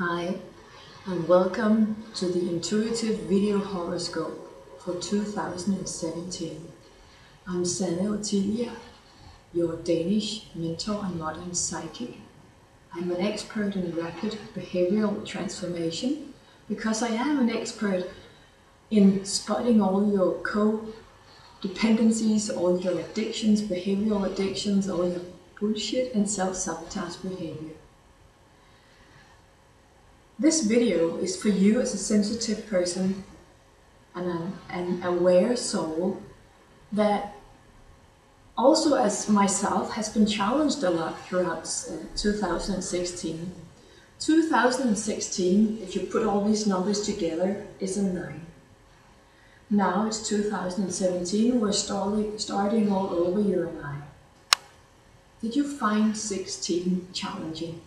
Hi, and welcome to the intuitive video horoscope for 2017. I'm Sanne Ottilia, your Danish mentor and modern psychic. I'm an expert in rapid behavioral transformation because I am an expert in spotting all your codependencies, all your addictions, behavioral addictions, all your bullshit and self-sabotage behavior. This video is for you as a sensitive person and an aware soul that also, as myself, has been challenged a lot throughout 2016. 2016, if you put all these numbers together, is a 9. Now it's 2017, we're starting all over, you and I. Did you find 16 challenging?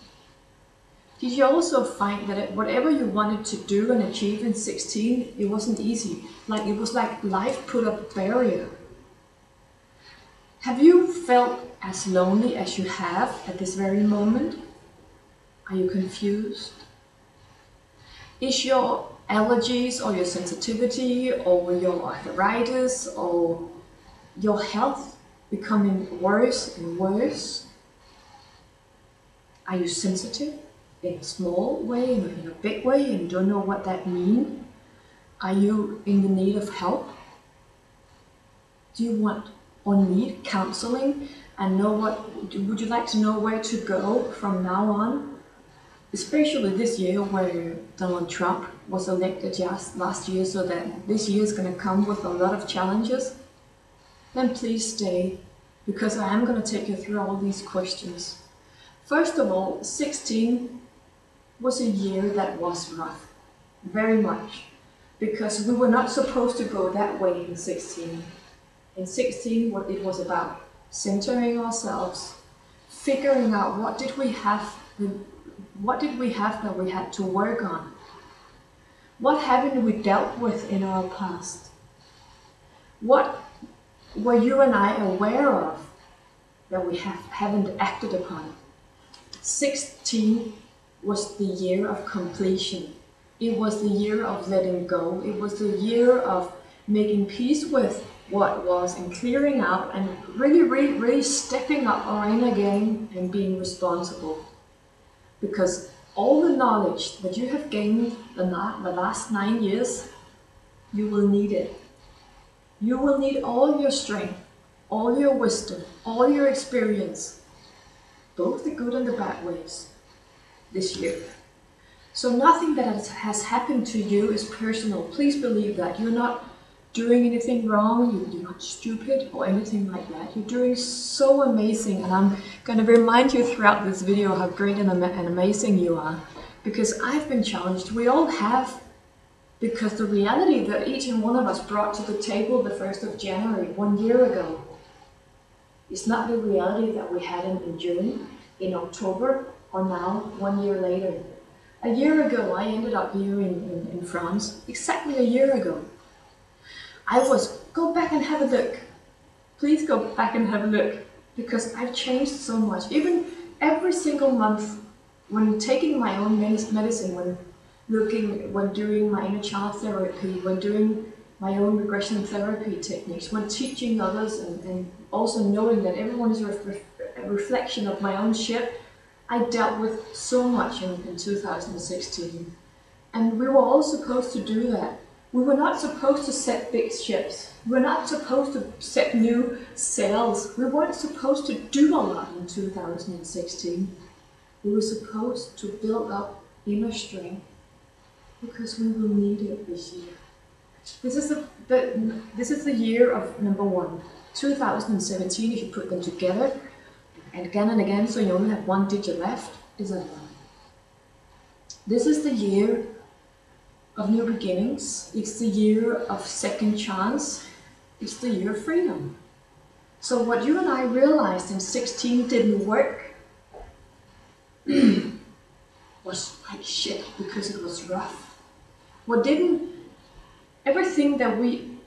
Did you also find that whatever you wanted to do and achieve in 16, it wasn't easy? Like it was like life put up a barrier. Have you felt as lonely as you have at this very moment? Are you confused? Is your allergies or your sensitivity or your arthritis or your health becoming worse and worse? Are you sensitive? In a small way, in a big way, and don't know what that means? Are you in the need of help? Do you want or need counseling and would you like to know where to go from now on? Especially this year where Donald Trump was elected just last year, so that this year is going to come with a lot of challenges. Then please stay, because I am going to take you through all these questions. First of all, 16 was a year that was rough, very much, because we were not supposed to go that way in 16. In 16, what it was about centering ourselves, figuring out what did we have that we had to work on. What haven't we dealt with in our past? What were you and I aware of that we haven't acted upon? 16 was the year of completion. It was the year of letting go. It was the year of making peace with what was and clearing out and really stepping up our inner game and being responsible. Because all the knowledge that you have gained the last 9 years, you will need it. You will need all your strength, all your wisdom, all your experience, both the good and the bad ways, this year. So nothing that has happened to you is personal. Please believe that. You're not doing anything wrong, you're not stupid or anything like that. You're doing so amazing, and I'm going to remind you throughout this video how great and amazing you are, because I've been challenged. We all have, because the reality that each and one of us brought to the table the 1st of January, 1 year ago, is not the reality that we had in June, in October, or now, 1 year later. A year ago, I ended up here in France, exactly a year ago. Go back and have a look. Please go back and have a look, because I've changed so much. Even every single month, when taking my own medicine, when doing my inner child therapy, when doing my own regression therapy techniques, when teaching others, and also knowing that everyone is a reflection of my own shit, I dealt with so much in 2016. And we were all supposed to do that. We were not supposed to set big ships. We were not supposed to set new sails. We weren't supposed to do a lot in 2016. We were supposed to build up inner strength, because we will need it this year. This is the year of number 1. 2017, if you put them together, and again, so you only have 1 digit left, is a 1. This is the year of new beginnings. It's the year of second chance. It's the year of freedom. So what you and I realized in 16 didn't work was like shit, because it was rough. Everything that we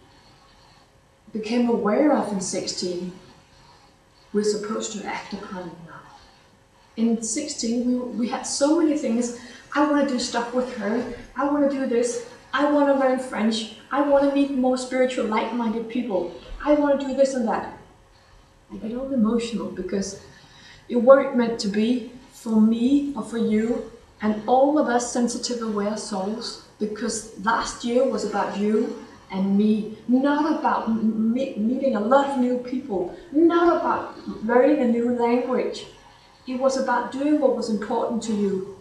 became aware of in 16, we're supposed to act upon it now. In 16, we had so many things. I want to do stuff with her. I want to do this. I want to learn French. I want to meet more spiritual, like-minded people. I want to do this and that. I get all emotional because it weren't meant to be for me or for you and all of us sensitive, aware souls, because last year was about you and me, not about meeting a lot of new people, not about learning a new language. It was about doing what was important to you.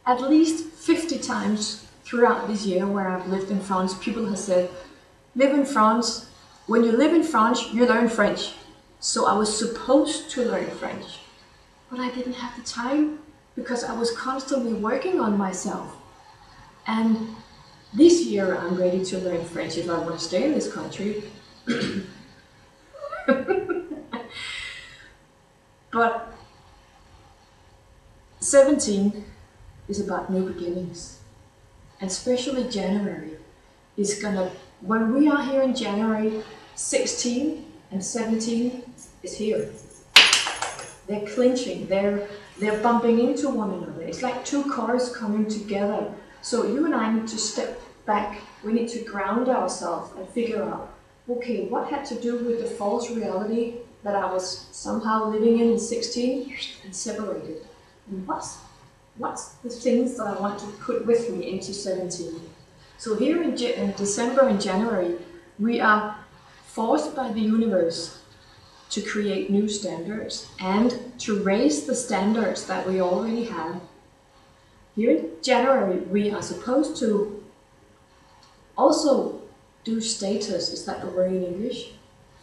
At least 50 times throughout this year where I've lived in France, people have said, live in France. When you live in France, you learn French. So I was supposed to learn French, but I didn't have the time because I was constantly working on myself. And this year I'm ready to learn French if I want to stay in this country. But 17 is about new beginnings, and especially January is gonna, when we are here in January, 16 and 17 is here. They're clinching, they're bumping into one another. It's like two cars coming together. So you and I need to step back, we need to ground ourselves and figure out, okay, what had to do with the false reality that I was somehow living in 16 and separated? And what's the things that I want to put with me into 17? So here in December and January, we are forced by the universe to create new standards and to raise the standards that we already have. Here in January, we are supposed to also do status, is that the word in English?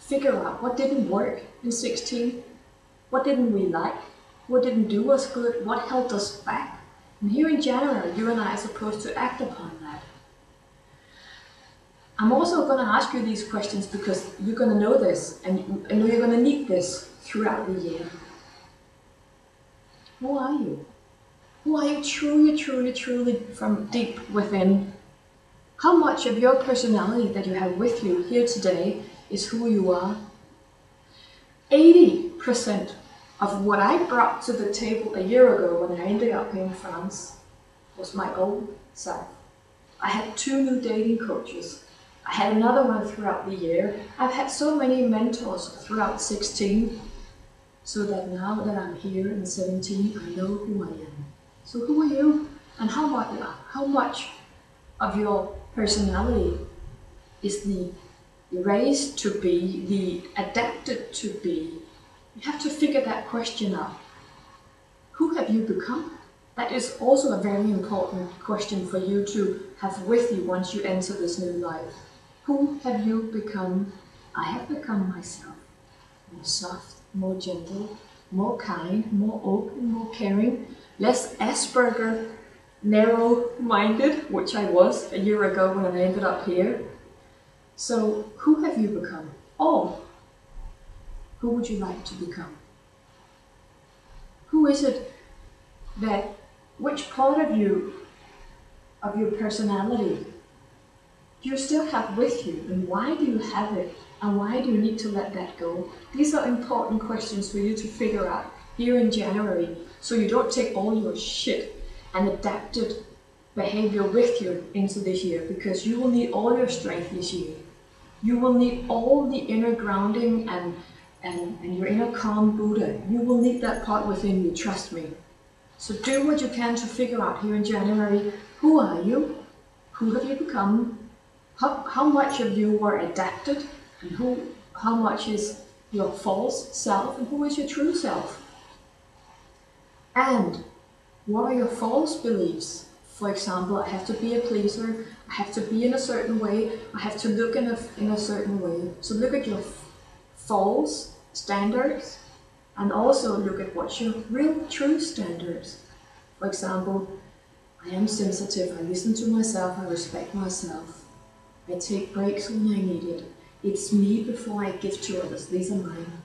Figure out what didn't work in 16, what didn't we like, what didn't do us good, what held us back. And here in January, you and I are supposed to act upon that. I'm also going to ask you these questions because you're going to know this and you're going to need this throughout the year. Who are you? Who are you truly, truly, truly from deep within? How much of your personality that you have with you here today is who you are? 80% of what I brought to the table a year ago when I ended up in France was my old self. I had 2 new dating coaches. I had another one throughout the year. I've had so many mentors throughout 16, so that now that I'm here in 17, I know who I am. So who are you? And how much of your personality is the raised to be, the adapted to be? You have to figure that question out. Who have you become? That is also a very important question for you to have with you once you enter this new life. Who have you become? I have become myself. More soft, more gentle, more kind, more open, more caring, less Asperger, narrow-minded, which I was a year ago when I ended up here. So who have you become? Or who would you like to become? Who is it that, which part of you, of your personality, do you still have with you, and why do you have it, and why do you need to let that go? These are important questions for you to figure out here in January, so you don't take all your shit and adapted behavior with you into this year, because you will need all your strength this year. You will need all the inner grounding and your inner calm Buddha. You will need that part within you, trust me. So do what you can to figure out here in January, who are you? Who have you become? How much of you were adapted? And how much is your false self? And who is your true self? And what are your false beliefs? For example, I have to be a pleaser, I have to be in a certain way, I have to look in a certain way. So look at your false standards and also look at what's your real true standards. For example, I am sensitive, I listen to myself, I respect myself. I take breaks when I need it. It's me before I give to others, these are mine.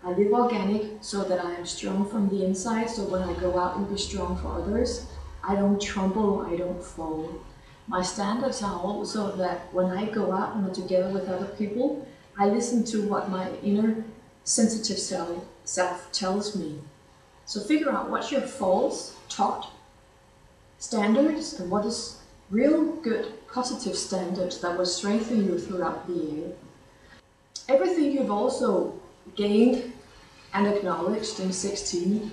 I live organic so that I am strong from the inside, so when I go out and be strong for others, I don't tremble, I don't fall. My standards are also that when I go out and I'm together with other people, I listen to what my inner sensitive self tells me. So figure out what's your false taught standards and what is real good positive standards that will strengthen you throughout the year. Everything you've also gained and acknowledged in 16,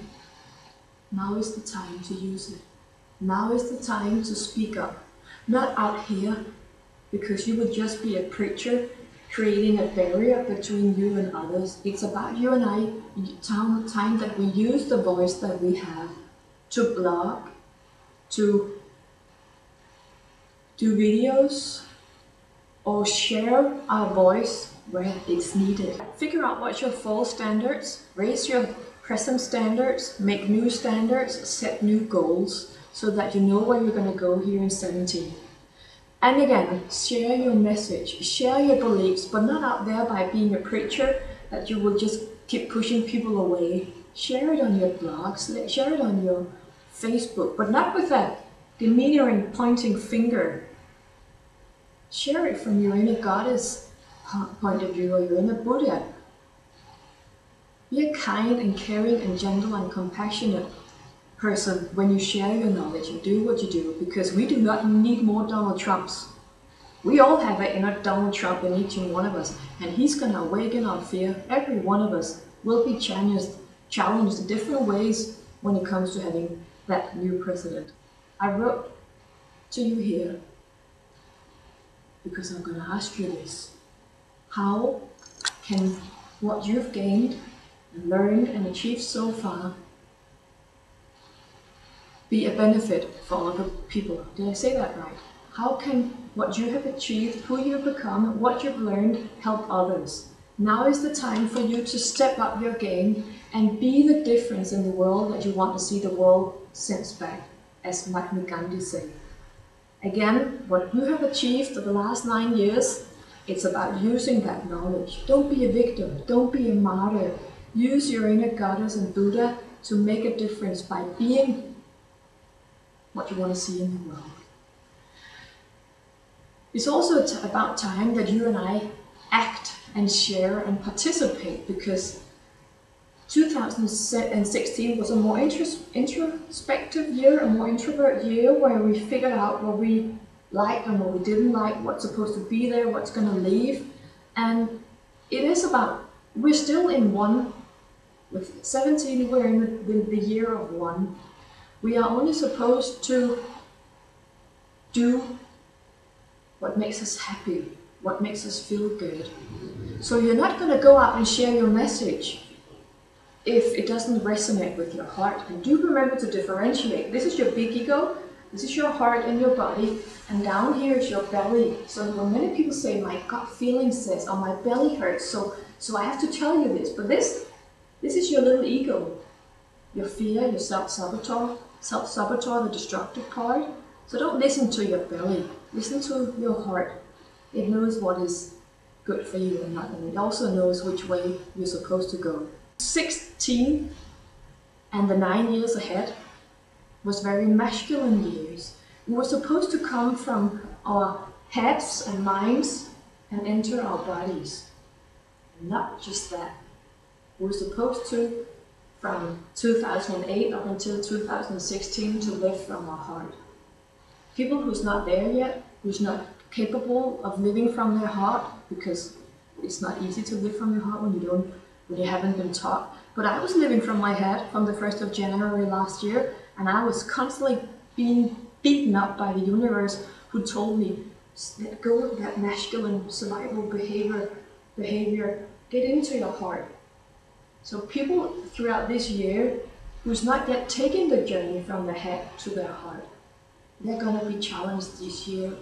now is the time to use it. Now is the time to speak up. Not out here, because you would just be a preacher creating a barrier between you and others. It's about you and I, time that we use the voice that we have to blog, to do videos, or share our voice where it's needed. Figure out what's your false standards, raise your present standards, make new standards, set new goals so that you know where you're going to go here in 17. And again, share your message, share your beliefs, but not out there by being a preacher that you will just keep pushing people away. Share it on your blogs, share it on your Facebook, but not with that demeaning pointing finger. Share it from your inner goddess point of view or your inner Buddha. Be a kind and caring and gentle and compassionate person when you share your knowledge and do what you do, because we do not need more Donald Trumps. We all have an inner Donald Trump in each and one of us, and he's going to awaken our fear. Every one of us will be challenged in different ways when it comes to having that new president. I wrote to you here because I'm going to ask you this. How can what you've gained and learned and achieved so far be a benefit for other people? Did I say that right? How can what you have achieved, who you've become, what you've learned help others? Now is the time for you to step up your game and be the difference in the world that you want to see the world since back, as Mahatma Gandhi said. Again, what you have achieved for the last 9 years, it's about using that knowledge. Don't be a victim, don't be a martyr. Use your inner goddess and Buddha to make a difference by being what you want to see in the world. It's also about time that you and I act and share and participate, because 2016 was a more introspective year, a more introvert year, where we figured out what we liked and what we didn't like, what's supposed to be there, what's going to leave. And it is about, we're still in one. With 17, we're in the year of one. We are only supposed to do what makes us happy, what makes us feel good. So you're not going to go out and share your message if it doesn't resonate with your heart. And do remember to differentiate. This is your big ego, this is your heart and your body, and down here is your belly. So when many people say, my gut feeling says, oh, my belly hurts, so I have to tell you this. But this is your little ego, your fear, your self-saboteur, the destructive part. So don't listen to your belly, listen to your heart. It knows what is good for you and not, and it also knows which way you're supposed to go. 16 and the 9 years ahead was very masculine years. We were supposed to come from our heads and minds and enter our bodies. Not just that. We were supposed to, from 2008 up until 2016, to live from our heart. People who's not there yet, who's not capable of living from their heart, because it's not easy to live from your heart when you haven't been taught. But I was living from my head from the 1st of January last year, and I was constantly being beaten up by the universe, who told me, let go of that masculine survival behavior, get into your heart. So people throughout this year who's not yet taken the journey from the head to their heart, they're going to be challenged this year.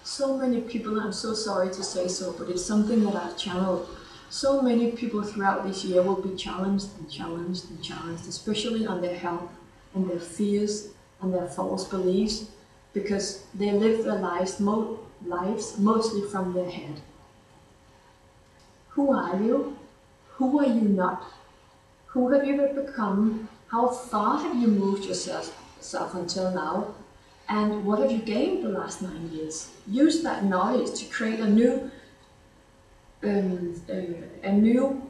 So many people, I'm so sorry to say so, but it's something that I've channeled. So many people throughout this year will be challenged and challenged and challenged, especially on their health and their fears and their false beliefs, because they live their lives mostly from their head. Who are you? Who are you not? Who have you become? How far have you moved yourself until now? And what have you gained the last 9 years? Use that knowledge to create a new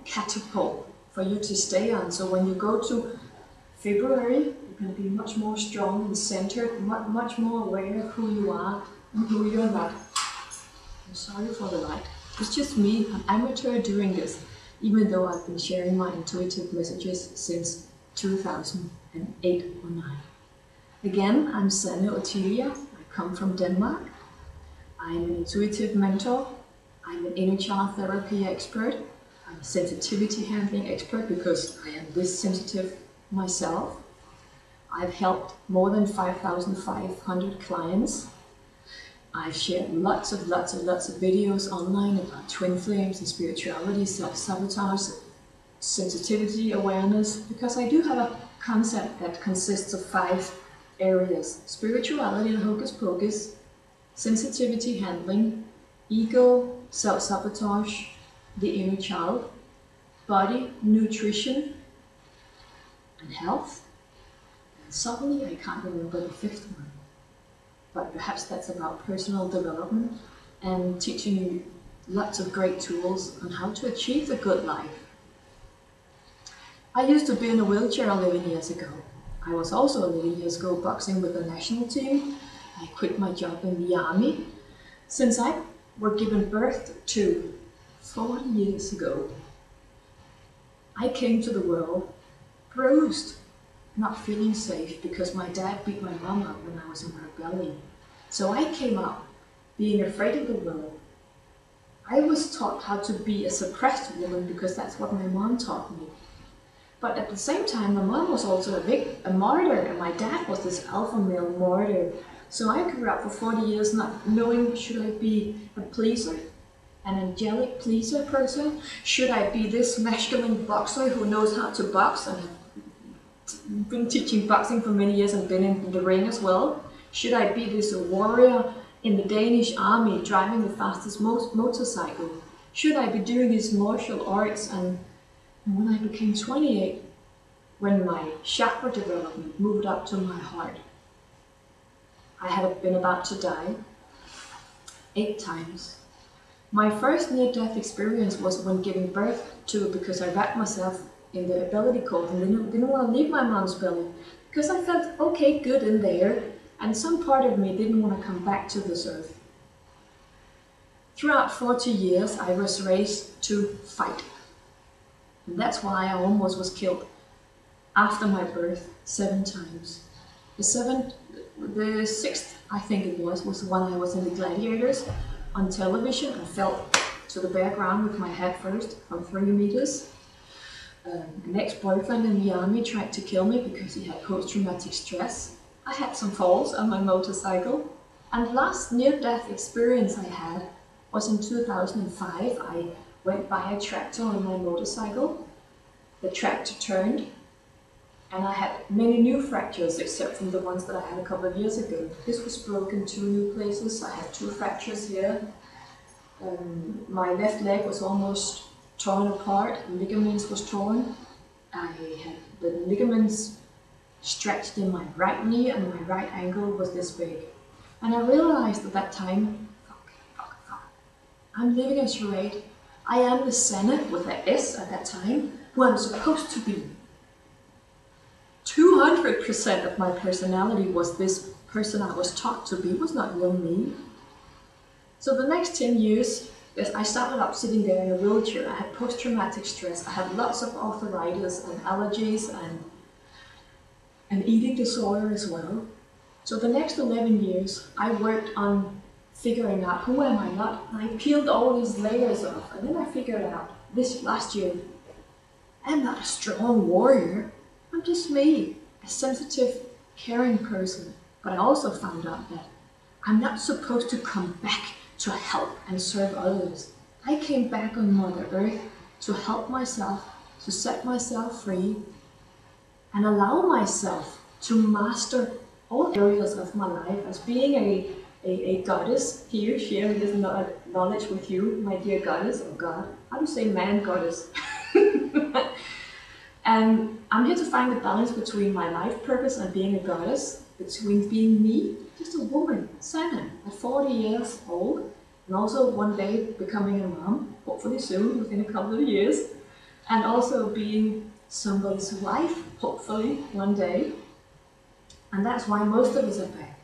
catapult for you to stay on. So when you go to February, you're going to be much more strong and centered, much more aware of who you are and who you're not. I'm sorry for the light. It's just me, an amateur doing this, even though I've been sharing my intuitive messages since 2008 or 9. Again, I'm Sanne Ottilia. I come from Denmark. I'm an intuitive mentor. I'm an inner child therapy expert. I'm a sensitivity handling expert because I am this sensitive myself. I've helped more than 5,500 clients. I've shared lots of videos online about twin flames and spirituality, self-sabotage, sensitivity awareness, because I do have a concept that consists of 5 areas: spirituality and hocus pocus, sensitivity handling, ego, self-sabotage, the inner child, body, nutrition, and health. And suddenly I can't remember the 5th one. But perhaps that's about personal development and teaching you lots of great tools on how to achieve the good life. I used to be in a wheelchair 11 years ago. I was also 11 years ago boxing with the national team. I quit my job in the army. Since I was given birth to 40 years ago, I came to the world bruised, not feeling safe because my dad beat my mom up when I was in her belly. So I came out being afraid of the world. I was taught how to be a suppressed woman because that's what my mom taught me. But at the same time, my mom was also a martyr, and my dad was this alpha male martyr. So I grew up for 40 years not knowing, should I be a pleaser, an angelic pleaser person? Should I be this masculine boxer who knows how to box and been teaching boxing for many years and been in the ring as well? Should I be this warrior in the Danish army driving the fastest motorcycle? Should I be doing these martial arts? And when I became 28, when my chakra development moved up to my heart, I had been about to die 8 times. My first near-death experience was when giving birth to, because I wrapped myself in the umbilical cord and didn't want to leave my mom's belly because I felt okay, good in there, and some part of me didn't want to come back to this earth. Throughout 40 years, I was raised to fight. And that's why I almost was killed after my birth 7 times. The 6th, I think it was when I was in the Gladiators on television and fell to the bare ground with my head first from 3 meters. An ex-boyfriend in the army tried to kill me because he had post-traumatic stress. I had some falls on my motorcycle. And the last near-death experience I had was in 2005. I went by a tractor on my motorcycle. The tractor turned, and I had many new fractures except from the ones that I had a couple of years ago. This was broken 2 new places. I had 2 fractures here. My left leg was almost torn apart, the ligaments was torn. I had the ligaments stretched in my right knee and my right ankle was this big. And I realized at that time, fuck. I'm living a charade. I am the Sanne with an S at that time, who I'm supposed to be. 200% of my personality was this person I was taught to be, was not real me. So the next 10 years, I started up sitting there in a wheelchair. I had post-traumatic stress. I had lots of arthritis and allergies and eating disorder as well. So the next 11 years, I worked on figuring out who am I not. And I peeled all these layers off. And then I figured out this last year, I'm not a strong warrior. I'm just me, a sensitive, caring person. But I also found out that I'm not supposed to come back to help and serve others. I came back on Mother Earth to help myself, to set myself free, and allow myself to master all areas of my life as being a goddess here, sharing this knowledge with you, my dear goddess, or God. How do you say man goddess? And I'm here to find the balance between my life purpose and being a goddess, between being me, just a woman, Sanne, at 40 years old, and also one day becoming a mom, hopefully soon, within a couple of years, and also being somebody's wife, hopefully one day. And that's why most of us are back,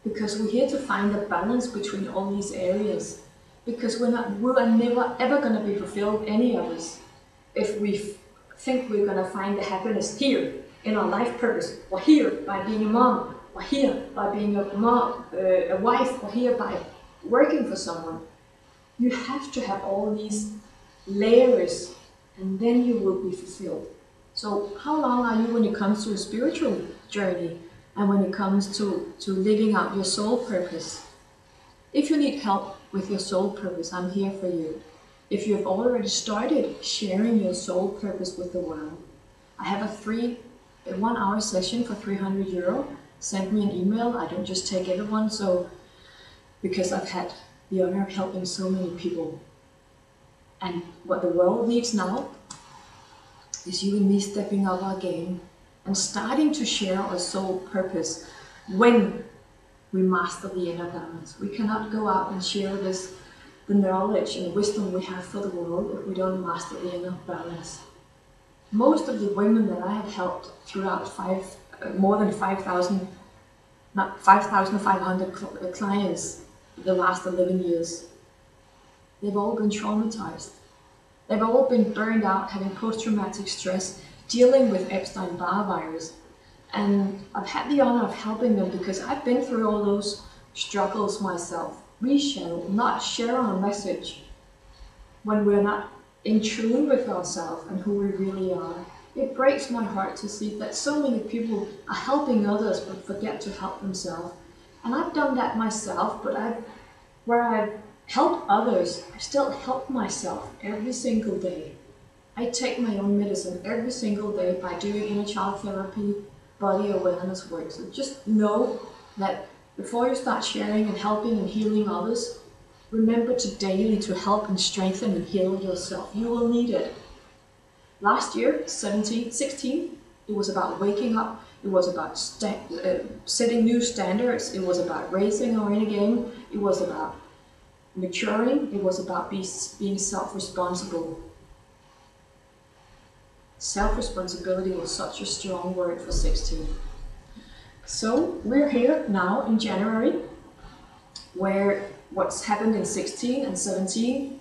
because we're here to find a balance between all these areas, because we are never ever going to be fulfilled, any of us, if we think we're going to find the happiness here in our life purpose, or here by being a mom, or here by being a wife, or here by working for someone. You have to have all these layers, and then you will be fulfilled. So how long are you when it comes to a spiritual journey, and when it comes to living out your soul purpose? If you need help with your soul purpose, I'm here for you. If you have already started sharing your soul purpose with the world, I have a 1 hour session for €300. Send me an email. I don't just take everyone, so because I've had the honor of helping so many people. And what the world needs now is you and me stepping up our game and starting to share our soul purpose when we master the inner balance. We cannot go out and share the knowledge and wisdom we have for the world if we don't master the inner balance. Most of the women that I have helped throughout more than 5,500 clients the last 11 years, they've all been traumatized. They've all been burned out, having post-traumatic stress, dealing with Epstein-Barr virus. And I've had the honor of helping them because I've been through all those struggles myself. We shall not share our message when we're not in tune with ourselves and who we really are. It breaks my heart to see that so many people are helping others but forget to help themselves. And I've done that myself, but where I've helped others, I still help myself every single day. I take my own medicine every single day by doing inner child therapy, body awareness work. So just know that before you start sharing and helping and healing others, remember to daily to help and strengthen and heal yourself. You will need it. Last year, 16, it was about waking up. It was about setting new standards. It was about raising our inner game. It was about maturing. It was about being self-responsible. Self-responsibility was such a strong word for 16. So we're here now in January, where what's happened in 16 and 17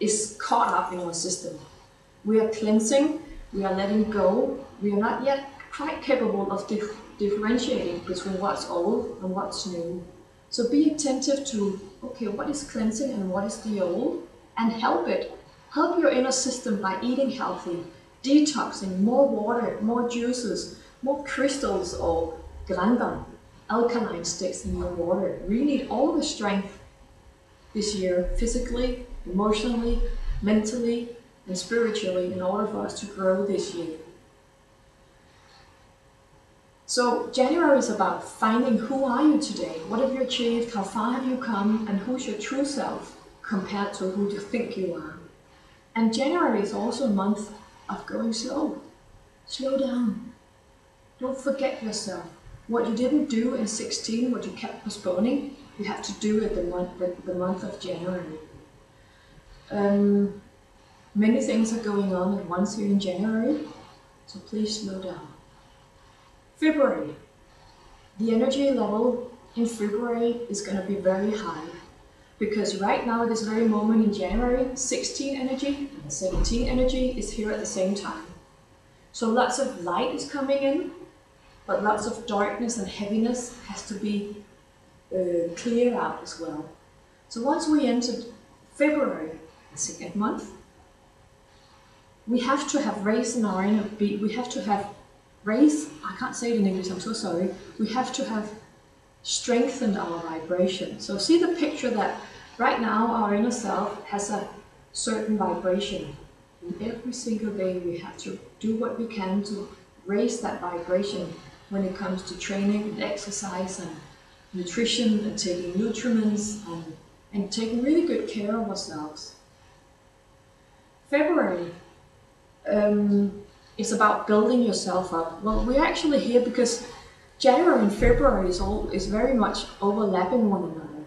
is caught up in our system. We are cleansing, we are letting go, we are not yet quite capable of differentiating between what's old and what's new. So be attentive to, okay, what is cleansing and what is the old, and help it. Help your inner system by eating healthy, detoxing, more water, more juices, more crystals or grandan, alkaline sticks in your water. We need all the strength this year, physically, emotionally, mentally, and spiritually, in order for us to grow this year. So January is about finding who are you today, what have you achieved, how far have you come, and who's your true self compared to who you think you are. And January is also a month of going slow. Slow down. Don't forget yourself. What you didn't do in 16, what you kept postponing, you have to do it the month of January. Many things are going on at once here in January, so please slow down. February. The energy level in February is going to be very high, because right now, at this very moment in January, 16 energy and 17 energy is here at the same time. So lots of light is coming in, but lots of darkness and heaviness has to be cleared out as well. So once we entered February, the second month, we have to have raised in our inner being. We have to have raised, I can't say it in English, I'm so sorry. We have to have strengthened our vibration. So see the picture that right now our inner self has a certain vibration. And every single day we have to do what we can to raise that vibration when it comes to training and exercise and nutrition and taking nutriments and taking really good care of ourselves. February is about building yourself up. Well, we're actually here because January and February is very much overlapping one another.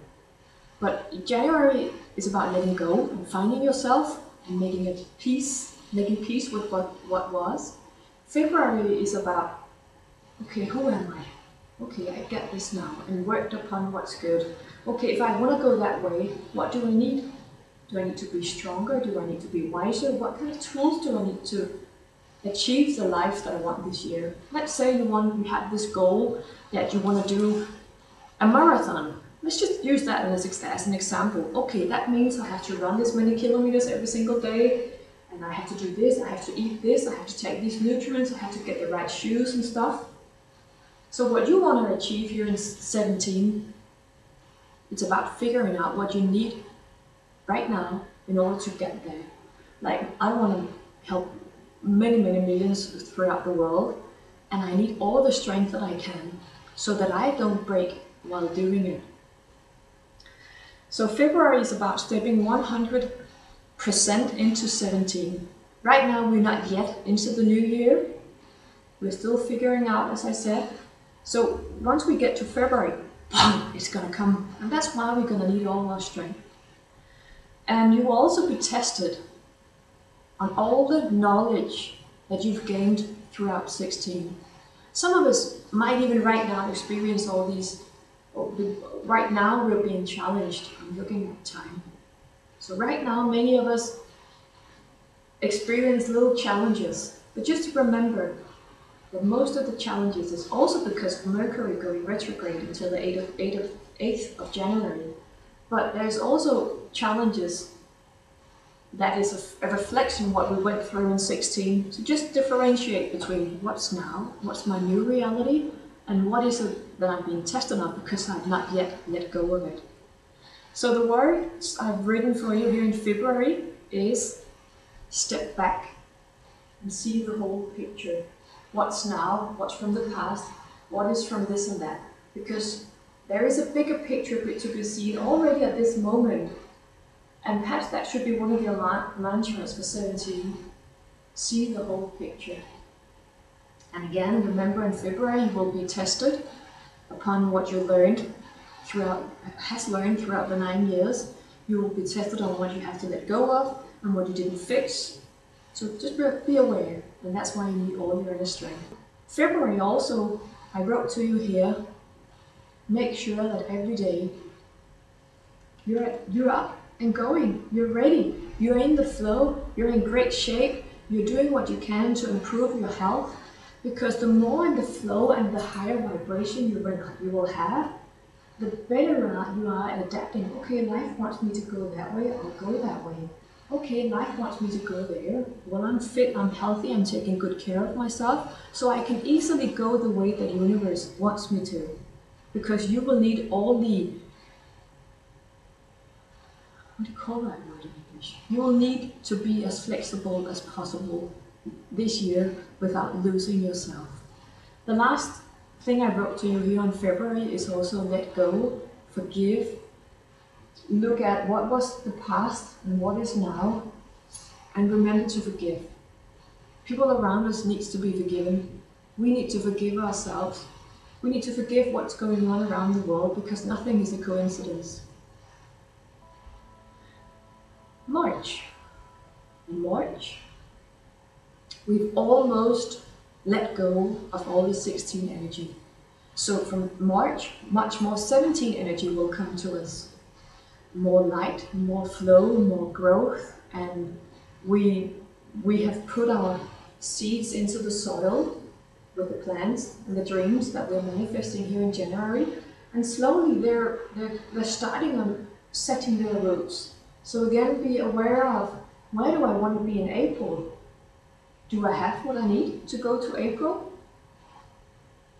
But January is about letting go and finding yourself and making peace with what was. February is about, okay, who am I? Okay, I get this now, and worked upon what's good. Okay, if I want to go that way, what do I need? Do I need to be stronger? Do I need to be wiser? What kind of tools do I need to achieve the life that I want this year? Let's say you have this goal that you want to do a marathon. Let's just use that as an example. Okay, that means I have to run this many kilometers every single day, and I have to do this, I have to eat this, I have to take these nutrients, I have to get the right shoes and stuff. So what you want to achieve here in 17, it's about figuring out what you need right now in order to get there. Like, I want to help many millions throughout the world, and I need all the strength that I can so that I don't break while doing it. So February is about stepping 100% into 17. Right now we're not yet into the new year. We're still figuring out, as I said. So once we get to February, boom, it's gonna come. And that's why we're gonna need all our strength. And you will also be tested on all the knowledge that you've gained throughout 16. Some of us might even right now experience all these. Right now we're being challenged. I'm looking at time. So right now many of us experience little challenges. But just to remember that most of the challenges is also because of Mercury going retrograde until the 8th of January. But there's also challenges that is a reflection of what we went through in 16. So just differentiate between what's now, what's my new reality, and what is it that I'm being tested on because I've not yet let go of it. So the words I've written for you here in February is step back and see the whole picture. What's now, what's from the past, what is from this and that. Because there is a bigger picture to be seen already at this moment. And perhaps that should be one of your mantras for 17. See the whole picture. And again, remember in February you will be tested upon what you has learned throughout the 9 years. You will be tested on what you have to let go of and what you didn't fix. So just be aware, and that's why you need all your inner strength. February also, I wrote to you here, make sure that every day you're up and going, you're ready, you're in the flow, you're in great shape, you're doing what you can to improve your health, because the more in the flow and the higher vibration you will have, the better you are at adapting. Okay, life wants me to go that way, I'll go that way. Okay, life wants me to go there. Well, I'm fit, I'm healthy, I'm taking good care of myself, so I can easily go the way that the universe wants me to. Because you will need all the, what do you call that word in English? You will need to be as flexible as possible this year without losing yourself. The last thing I wrote to you here in February is also let go, forgive, look at what was the past and what is now, and remember to forgive. People around us needs to be forgiven. We need to forgive ourselves. We need to forgive what's going on around the world because nothing is a coincidence. March. In March, we've almost let go of all the 16 energy. So from March, much more 17 energy will come to us. More light, more flow, more growth, and we have put our seeds into the soil with the plans and the dreams that we're manifesting here in January, and slowly they're starting on setting their roots. So again, be aware of where do I want to be in April? Do I have what I need to go to April?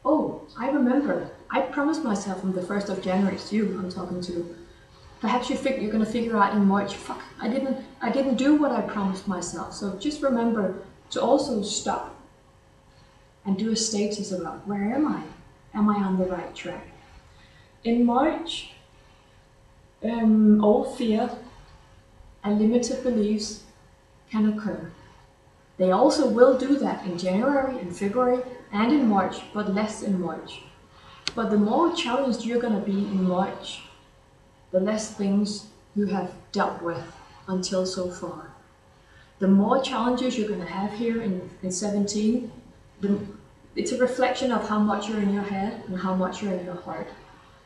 Oh, I remember. I promised myself on the 1st of January, it's you I'm talking to. Perhaps you're going to figure out in March, fuck, I didn't do what I promised myself. So just remember to also stop and do a status about where am I? Am I on the right track? In March, old fear and limited beliefs can occur. They also will do that in January, in February, and in March, but less in March. But the more challenged you're going to be in March, the less things you have dealt with until so far. The more challenges you're going to have here in 17, It's a reflection of how much you're in your head and how much you're in your heart.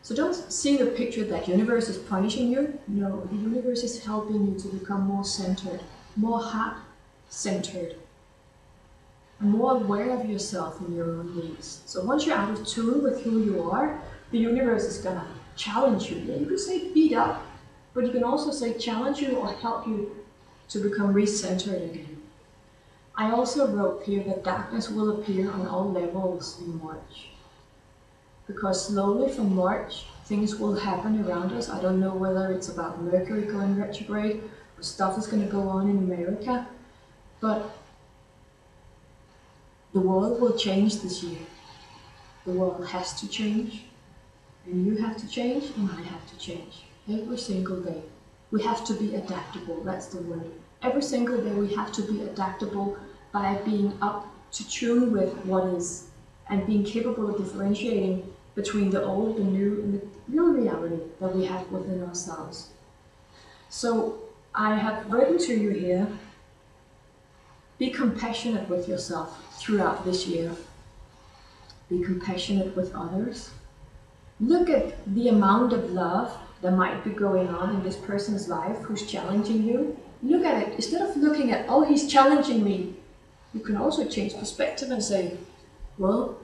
So don't see the picture that the universe is punishing you. No, the universe is helping you to become more centered, more heart-centered, and more aware of yourself and your own needs. So once you're out of tune with who you are, the universe is gonna challenge you. Yeah, you could say beat up, but you can also say challenge you or help you to become recentered again. I also wrote here that darkness will appear on all levels in March. Because slowly from March, things will happen around us. I don't know whether it's about Mercury going retrograde or stuff is going to go on in America, but the world will change this year. The world has to change, and you have to change, and I have to change. Every single day. We have to be adaptable, that's the word. Every single day we have to be adaptable by being up to tune with what is, and being capable of differentiating between the old, the new, and the real reality that we have within ourselves. So I have written to you here, be compassionate with yourself throughout this year. Be compassionate with others. Look at the amount of love that might be going on in this person's life who's challenging you. Look at it. Instead of looking at, oh, he's challenging me, you can also change perspective and say, well,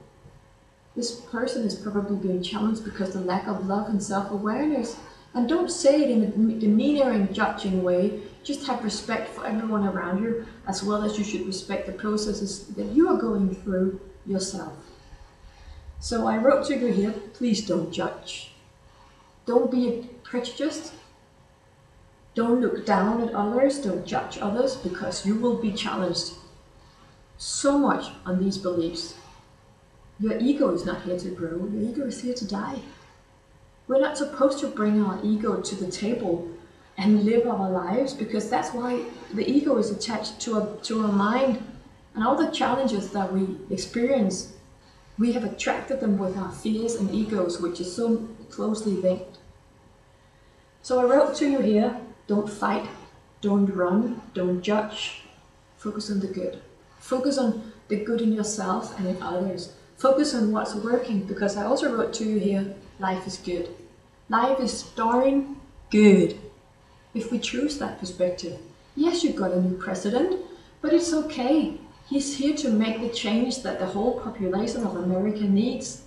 this person is probably being challenged because of the lack of love and self-awareness. And don't say it in a demeaning, judging way. Just have respect for everyone around you, as well as you should respect the processes that you are going through yourself. So I wrote to you here, please don't judge. Don't be prejudiced. Don't look down at others. Don't judge others, because you will be challenged so much on these beliefs. Your ego is not here to grow. Your ego is here to die. We're not supposed to bring our ego to the table and live our lives, because that's why the ego is attached to our mind. And all the challenges that we experience, we have attracted them with our fears and egos, which is so closely linked. So I wrote to you here, don't fight, don't run, don't judge. Focus on the good. Focus on the good in yourself and in others. Focus on what's working, because I also wrote to you here, life is good. Life is darn good. If we choose that perspective. Yes, you've got a new president, but it's okay. He's here to make the change that the whole population of America needs.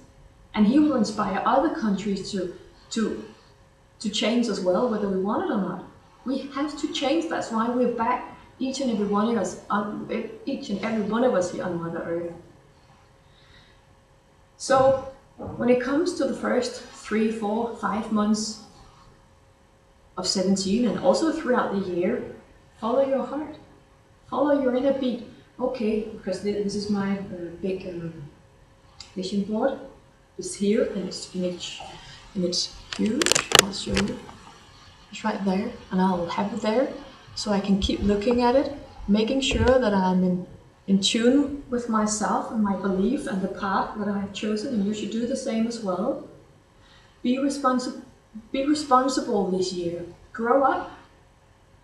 And he will inspire other countries to change as well, whether we want it or not. We have to change. That's why we're back, each and every one of us here on Mother Earth. So when it comes to the first 3, 4, 5 months of 17, and also throughout the year, follow your heart. Follow your inner beat. Okay, because this is my big vision board. It's here, and it's huge. I'll show you. It's right there, and I'll have it there, so I can keep looking at it, making sure that I'm in tune with myself and my belief and the path that I have chosen, and you should do the same as well. Be responsible this year. Grow up.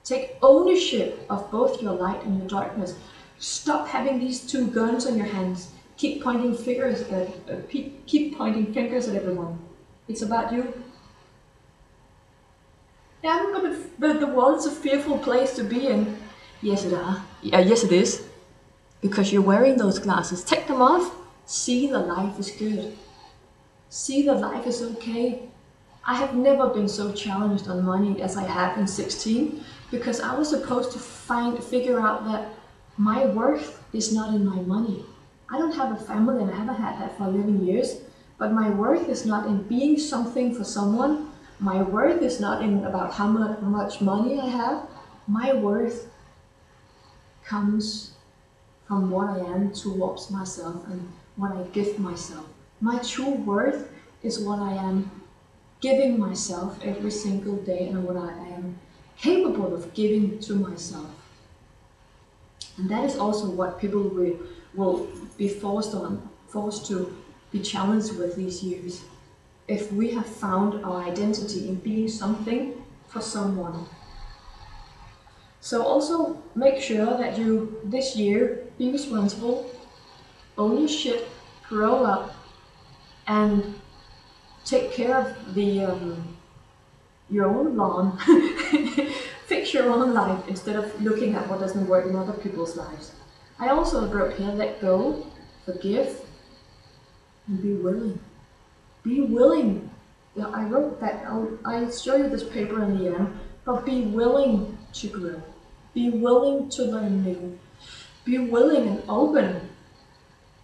Take ownership of both your light and your darkness. Stop having these two guns on your hands. Keep pointing fingers at everyone. It's about you. Yeah, but the world's a fearful place to be in. Yes, it is. Because you're wearing those glasses. Take them off. See that life is good. See that life is okay. I have never been so challenged on money as I have in 16, because I was supposed to figure out that my worth is not in my money. I don't have a family, and I haven't had that for 11 years, but my worth is not in being something for someone. My worth is not in about how much money I have. My worth comes from what I am towards myself and what I give myself. My true worth is what I am giving myself every single day, and what I am capable of giving to myself. And that is also what people will be forced to be challenged with these years. If we have found our identity in being something for someone. So also make sure that you, this year, be responsible. own your shit, grow up, and take care of your own lawn. Fix your own life instead of looking at what doesn't work in other people's lives. I also wrote here, let go, forgive, and be willing. Be willing. Yeah, I wrote that. I'll show you this paper in the end. But be willing to grow. Be willing to learn new. Be willing and open,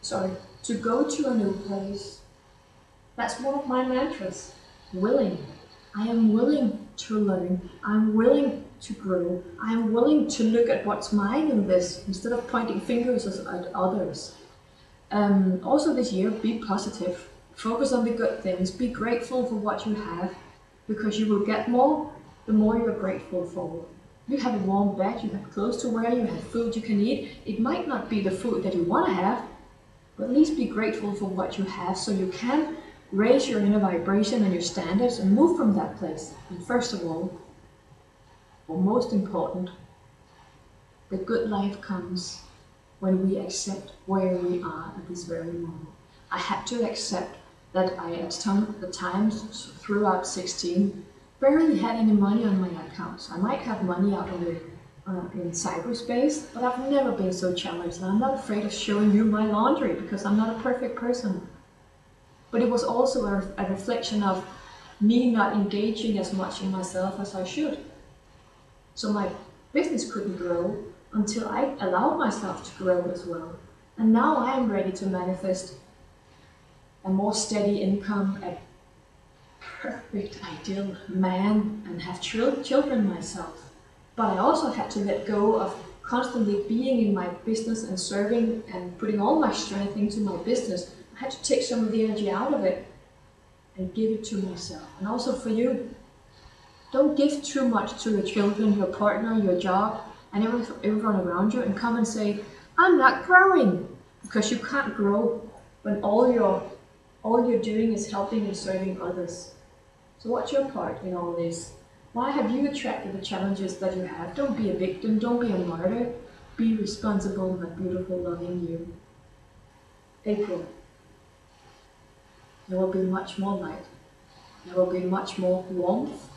to go to a new place. That's one of my mantras. Willing. I am willing to learn. I'm willing to grow. I'm willing to look at what's mine in this instead of pointing fingers at others. Also this year, be positive. Focus on the good things. Be grateful for what you have, because you will get more the more you're grateful for. You have a warm bed, you have clothes to wear, you have food you can eat. It might not be the food that you want to have, but at least be grateful for what you have so you can raise your inner vibration and your standards and move from that place. And first of all, or most important, the good life comes when we accept where we are at this very moment. I had to accept that I at times throughout 16 barely had any money on my accounts. I might have money out in cyberspace, but I've never been so challenged, and I'm not afraid of showing you my laundry because I'm not a perfect person. But it was also a reflection of me not engaging as much in myself as I should. So my business couldn't grow until I allowed myself to grow as well. And now I am ready to manifest a more steady income, a perfect ideal man, and have children myself. But I also had to let go of constantly being in my business and serving and putting all my strength into my business. I had to take some of the energy out of it and give it to myself. And also for you, don't give too much to your children, your partner, your job, and everyone around you, and come and say, I'm not growing, because you can't grow when all you're doing is helping and serving others. So what's your part in all this? Why have you attracted the challenges that you have? Don't be a victim, don't be a martyr. Be responsible, my beautiful, loving you. April. There will be much more light. There will be much more warmth.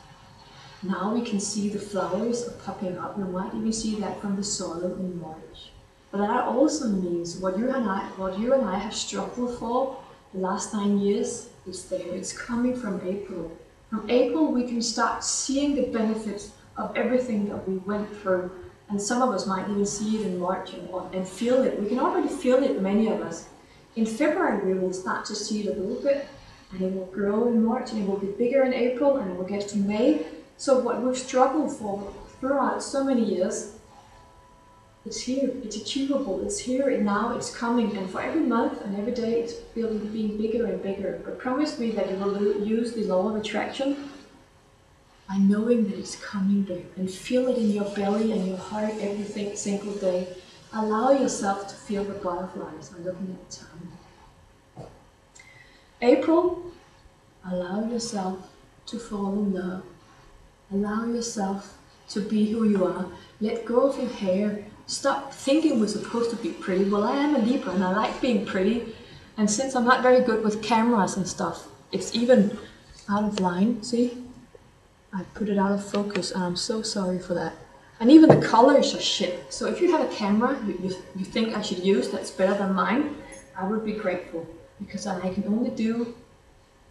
Now we can see the flowers are popping up. We might even see that from the soil in March. But that also means what you and I have struggled for the last 9 years is there. It's coming from April. From April, we can start seeing the benefits of everything that we went through. And some of us might even see it in March and feel it. We can already feel it, many of us. In February, we will start to see it a little bit, and it will grow in March, and it will be bigger in April, and it will get to May. So what we've struggled for throughout so many years, it's here, it's achievable, it's here and now, it's coming, and for every month and every day it's being bigger and bigger. But promise me that you will use the law of attraction by knowing that it's coming there, and feel it in your belly and your heart every single day. Allow yourself to feel the butterflies. I'm looking at the time. April, allow yourself to fall in love. Allow yourself to be who you are. Let go of your hair. Stop thinking we're supposed to be pretty. Well, I am a Libra and I like being pretty. And since I'm not very good with cameras and stuff, it's even out of line. See? I put it out of focus and I'm so sorry for that. And even the colors are shit. So if you have a camera you think I should use that's better than mine, I would be grateful. Because I can only do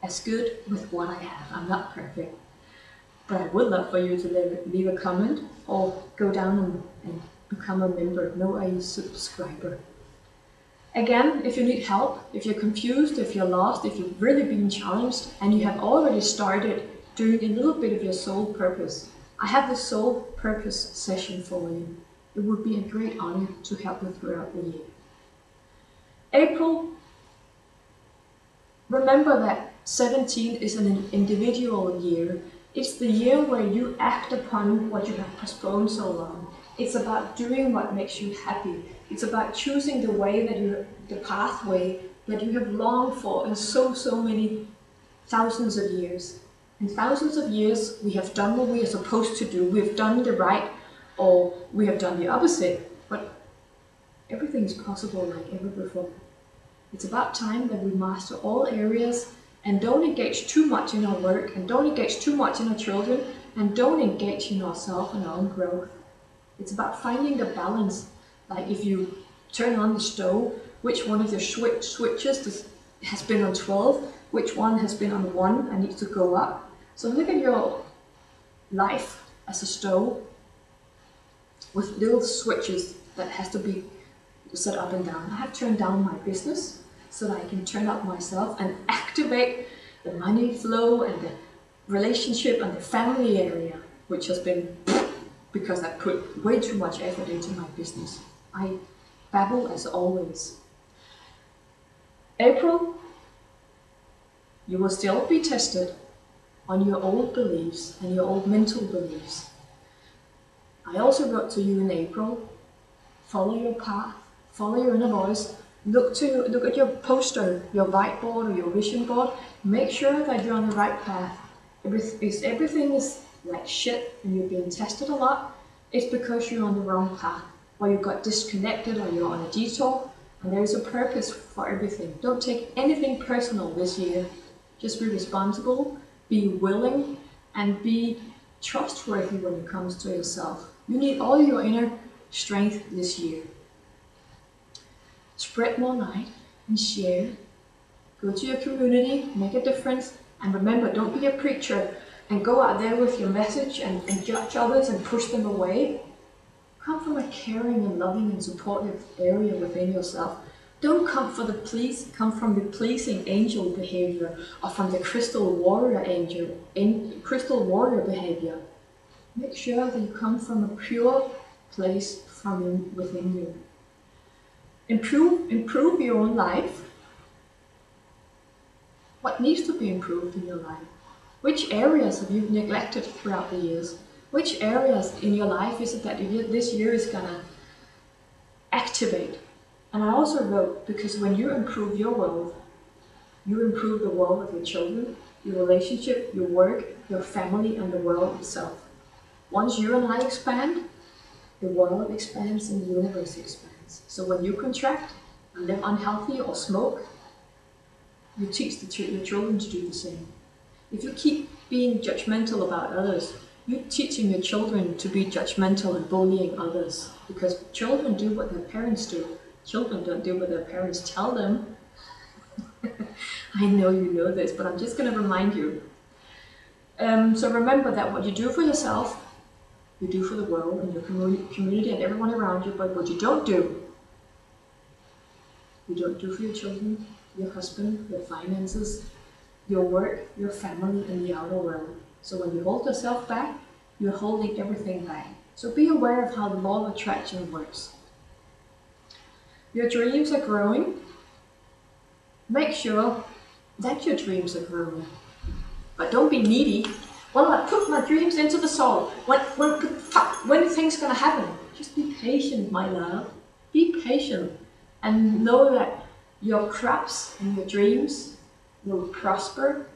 as good with what I have. I'm not perfect. But I would love for you to leave a comment or go down and become a member, a subscriber. Again, if you need help, if you're confused, if you're lost, if you've really been challenged, and you have already started doing a little bit of your soul purpose, I have the soul purpose session for you. It would be a great honor to help you throughout the year. April, remember that 17 is an individual year. It's the year where you act upon what you have postponed so long. It's about doing what makes you happy. It's about choosing the way the pathway that you have longed for in so many thousands of years. In thousands of years, we have done what we are supposed to do. We've done the right, or we have done the opposite. But everything is possible like ever before. It's about time that we master all areas and don't engage too much in our work, and don't engage too much in our children, and don't engage in ourselves and our own growth. It's about finding the balance. Like if you turn on the stove, which one of the switches has been on 12, which one has been on 1 and needs to go up. So look at your life as a stove with little switches that has to be set up and down. I have turned down my business so that I can turn up myself and activate the money flow and the relationship and the family area, which has been because I put way too much effort into my business. I babble as always. April, you will still be tested on your old beliefs and your old mental beliefs. I also wrote to you in April, follow your path, follow your inner voice, look at your poster, your whiteboard or your vision board, make sure that you're on the right path. If everything is like shit and you're being tested a lot, it's because you're on the wrong path, or you got disconnected, or you're on a detour, and there is a purpose for everything. Don't take anything personal this year. Just be responsible, be willing, and be trustworthy when it comes to yourself. You need all your inner strength this year. Spread more light and share. Go to your community, make a difference, and remember, don't be a preacher and go out there with your message and judge others and push them away. Come from a caring and loving and supportive area within yourself. Don't come from the pleasing angel behavior or from the crystal warrior behavior. Make sure that you come from a pure place from within you. Improve your own life. What needs to be improved in your life? Which areas have you neglected throughout the years? Which areas in your life is it that this year is gonna activate? And I also wrote, because when you improve your world, you improve the world of your children, your relationship, your work, your family, and the world itself. Once you and I expand, the world expands and the universe expands. So when you contract and live unhealthy or smoke, you teach your children to do the same. If you keep being judgmental about others, you're teaching your children to be judgmental and bullying others, because children do what their parents do. Children don't do what their parents tell them. I know you know this, but I'm just going to remind you. So remember that what you do for yourself, you do for the world and your community and everyone around you, but what you don't do for your children, your husband, your finances, your work, your family, and the outer world. So when you hold yourself back, you're holding everything back. So be aware of how the law of attraction works. Your dreams are growing. Make sure that your dreams are growing. But don't be needy. Well, I put my dreams into the soul. When things gonna happen? Just be patient, my love. Be patient. And know that your crops and your dreams will prosper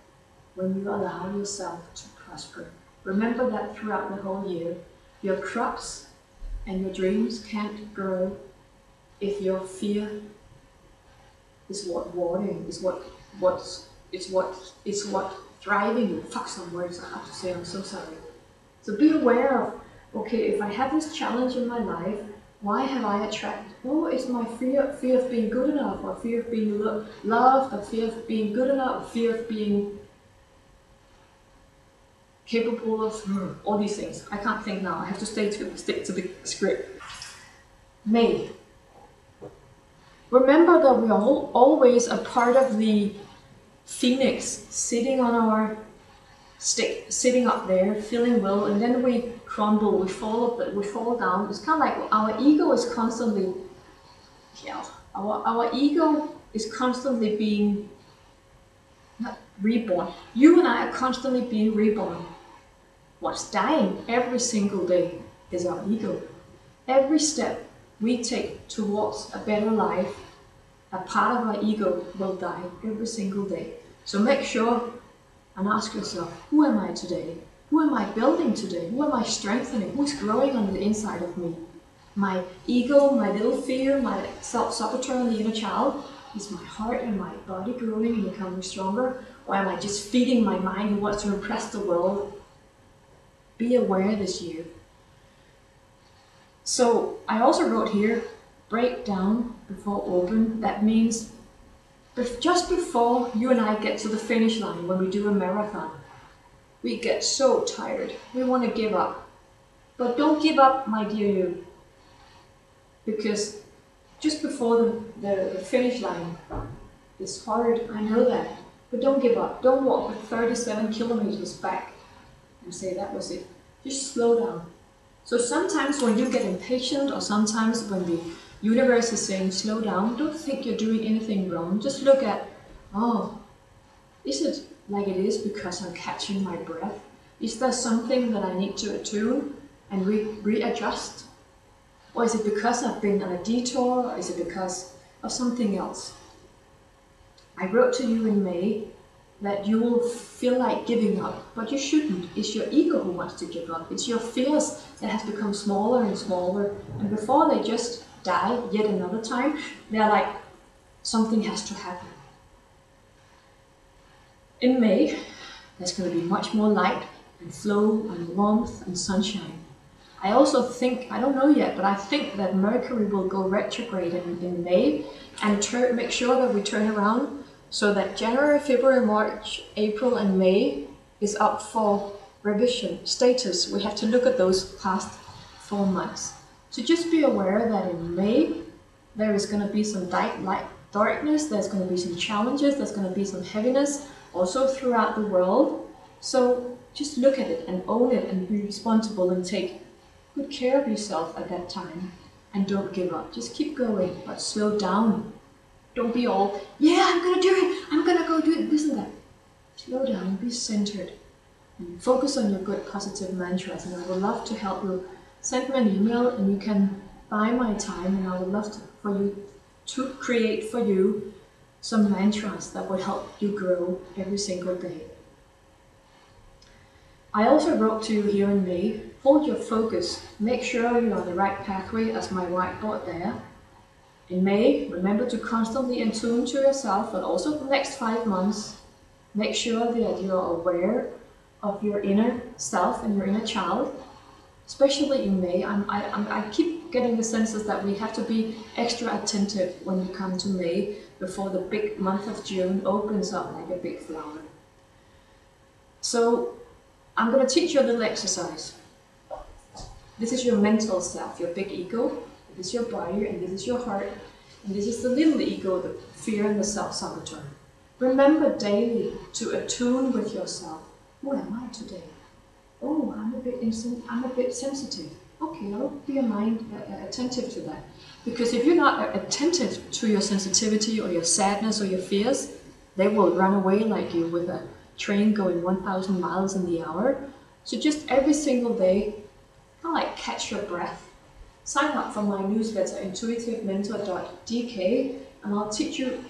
when you allow yourself to prosper. Remember that throughout the whole year. Your crops and your dreams can't grow if your fear is what watering, is what thriving you. Fuck some words I have to say, I'm so sorry. So be aware of, okay, if I have this challenge in my life, why have I attracted? Oh, it's my fear of being good enough, or fear of being loved, or fear of being good enough, or fear of being capable of all these things. I can't think now. I have to stick to the script. May. Remember that we are always a part of the phoenix, sitting on our stick, sitting up there, feeling well, and then we crumble, we fall down. It's kind of like our ego is constantly, our ego is constantly being not reborn. You and I are constantly being reborn. What's dying every single day is our ego. Every step we take towards a better life, a part of our ego will die every single day. So make sure and ask yourself, who am I today? Who am I building today? Who am I strengthening? Who's growing on the inside of me? My ego, my little fear, my self-saboteur and the inner child? Is my heart and my body growing and becoming stronger? Or am I just feeding my mind who wants to impress the world? Be aware this year. So I also wrote here, break down before open. That means just before you and I get to the finish line when we do a marathon, we get so tired. We want to give up. But don't give up, my dear you. Because just before the finish line, it's hard, I know that. But don't give up. Don't walk with 37 kilometers back and say that was it. Just slow down. So sometimes when you get impatient, or sometimes when the universe is saying slow down, don't think you're doing anything wrong. Just look at, oh, is it like it is because I'm catching my breath? Is there something that I need to attune and readjust? Or is it because I've been on a detour? Or is it because of something else? I wrote to you in May that you will feel like giving up, but you shouldn't. It's your ego who wants to give up. It's your fears that has become smaller and smaller, and before they just die yet another time, they're like, something has to happen. In May, there's going to be much more light and flow and warmth and sunshine. I also think, I don't know yet, but I think that Mercury will go retrograde in May and make sure that we turn around so that January, February, March, April and May is up for revision status. We have to look at those past 4 months. So just be aware that in May there is going to be some darkness, there's going to be some challenges, there's going to be some heaviness also throughout the world. So just look at it and own it and be responsible and take good care of yourself at that time, and don't give up. Just keep going, but slow down. Don't be all, yeah, I'm gonna do it, I'm gonna go do it, this and that. Slow down, be centered, and focus on your good positive mantras, and I would love to help you. Send me an email and you can buy my time, and I would love for you to create for you some mantras that will help you grow every single day. I also wrote to you here in May, hold your focus, make sure you're on the right pathway as my whiteboard there. In May, remember to constantly attune to yourself, but also the next 5 months, make sure that you're aware of your inner self and your inner child. Especially in May, I keep getting the senses that we have to be extra attentive when we come to May before the big month of June opens up like a big flower. So I'm going to teach you a little exercise. This is your mental self, your big ego. This is your body, and this is your heart. And this is the little ego, the fear and the self-saboteur. Remember daily to attune with yourself. Who am I today? Oh, I'm a bit sensitive. Okay, I'll be your mind attentive to that. Because if you're not attentive to your sensitivity or your sadness or your fears, they will run away like you with a train going 1,000 miles in the hour. So just every single day, kind of like catch your breath. Sign up for my newsletter, intuitivementor.dk, and I'll teach you,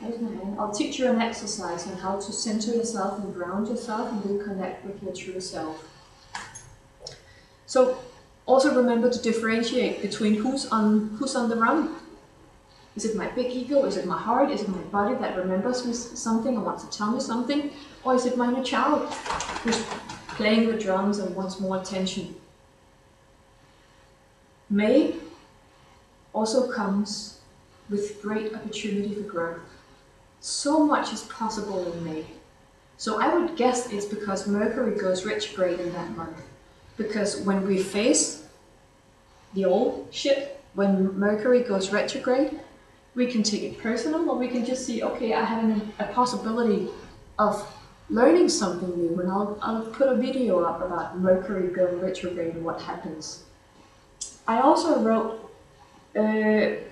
an exercise on how to center yourself and ground yourself and reconnect with your true self. So also remember to differentiate between who's on the run. Is it my big ego? Is it my heart? Is it my body that remembers me something and wants to tell me something? Or is it my inner child who's playing the drums and wants more attention? May also comes with great opportunity for growth. So much is possible in May. So I would guess it's because Mercury goes retrograde in that month. Because when we face the old shit, when Mercury goes retrograde, we can take it personal, or we can just see, okay, I have a possibility of learning something new, and I'll put a video up about Mercury going retrograde and what happens. I also wrote,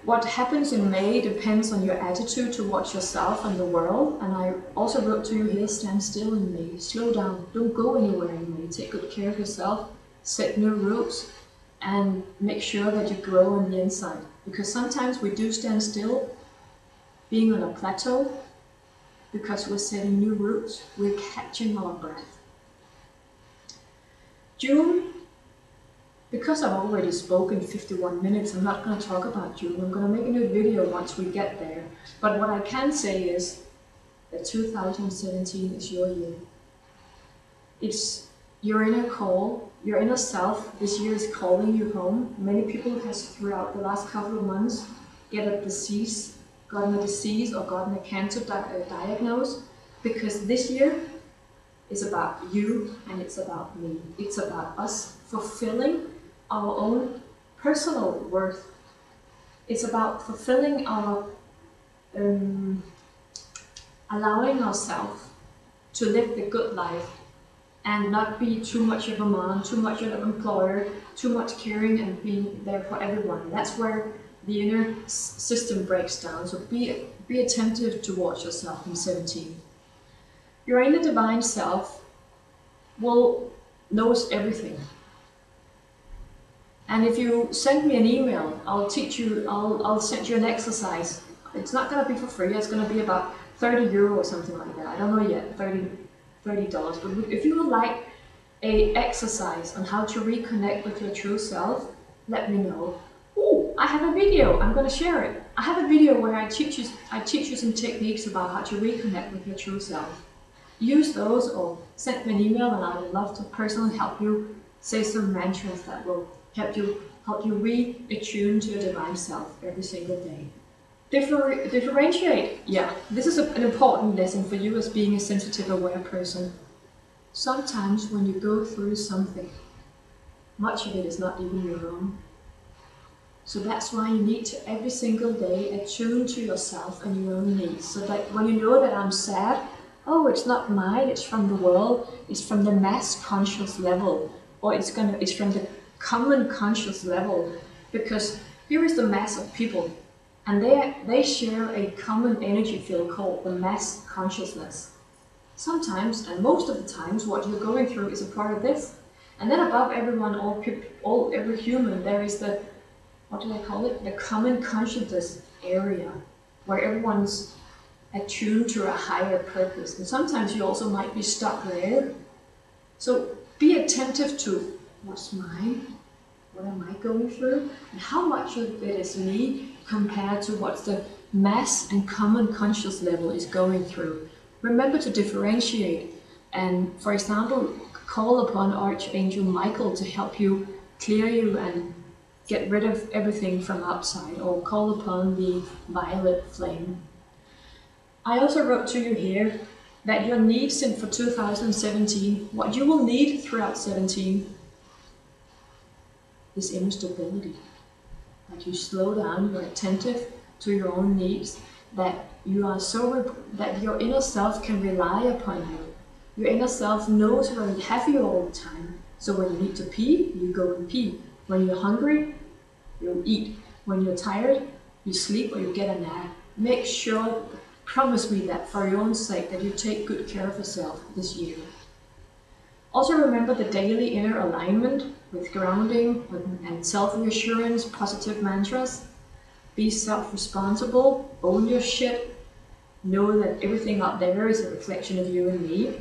what happens in May depends on your attitude towards yourself and the world, and I also wrote to you here, stand still in May, slow down, don't go anywhere in May, take good care of yourself, set new rules, and make sure that you grow on the inside. Because sometimes we do stand still, being on a plateau, because we're setting new roots, we're catching our breath. June Because I've already spoken 51 minutes, I'm not going to talk about June. I'm going to make a new video once we get there. But what I can say is that 2017 is your year. It's your inner call, your inner self. This year is calling you home. Many people has throughout the last couple of months gotten a disease or gotten a cancer diagnosis, because this year is about you and it's about me. It's about us fulfilling our own personal worth. It's about fulfilling our, allowing ourselves to live the good life and not be too much of a mom, too much of an employer, too much caring and being there for everyone. That's where the inner system breaks down. So be attentive towards yourself in 17. Your inner divine self knows everything. And if you send me an email, I'll send you an exercise. It's not going to be for free. It's going to be about 30 euro or something like that. I don't know yet, $30. But if you would like a exercise on how to reconnect with your true self, let me know. Oh, I have a video. I'm going to share it. I have a video where I teach you some techniques about how to reconnect with your true self. Use those or send me an email, and I would love to personally help you say some mantras that will help you re-attune to your divine self every single day. Differentiate. Yeah, this is an important lesson for you as being a sensitive, aware person. Sometimes when you go through something, much of it is not even your own. So that's why you need to every single day attune to yourself and your own needs. So that when you know that I'm sad, oh, it's not mine, it's from the world, it's from the mass conscious level, or it's from the common conscious level, because here is the mass of people, and they share a common energy field called the mass consciousness. Sometimes, and most of the times, what you're going through is a part of this. And then above everyone, every human, there is the, what do they call it? The common consciousness area, where everyone's attuned to a higher purpose. And sometimes you also might be stuck there. So be attentive to what's mine, what am I going through, and how much of it is me compared to what the mass and common conscious level is going through. Remember to differentiate and, for example, call upon Archangel Michael to help you clear you and get rid of everything from outside, or call upon the violet flame. I also wrote to you here that your needs for 2017, what you will need throughout 17, is inner stability. That you slow down, you're attentive to your own needs, that you are that your inner self can rely upon you. Your inner self knows where to have you all the time. So when you need to pee, you go and pee. When you're hungry, you eat. When you're tired, you sleep or you get a nap. Make sure, promise me that for your own sake, that you take good care of yourself this year. Also remember the daily inner alignment with grounding and self-reassurance, positive mantras. Be self-responsible, own your shit, know that everything out there is a reflection of you and me.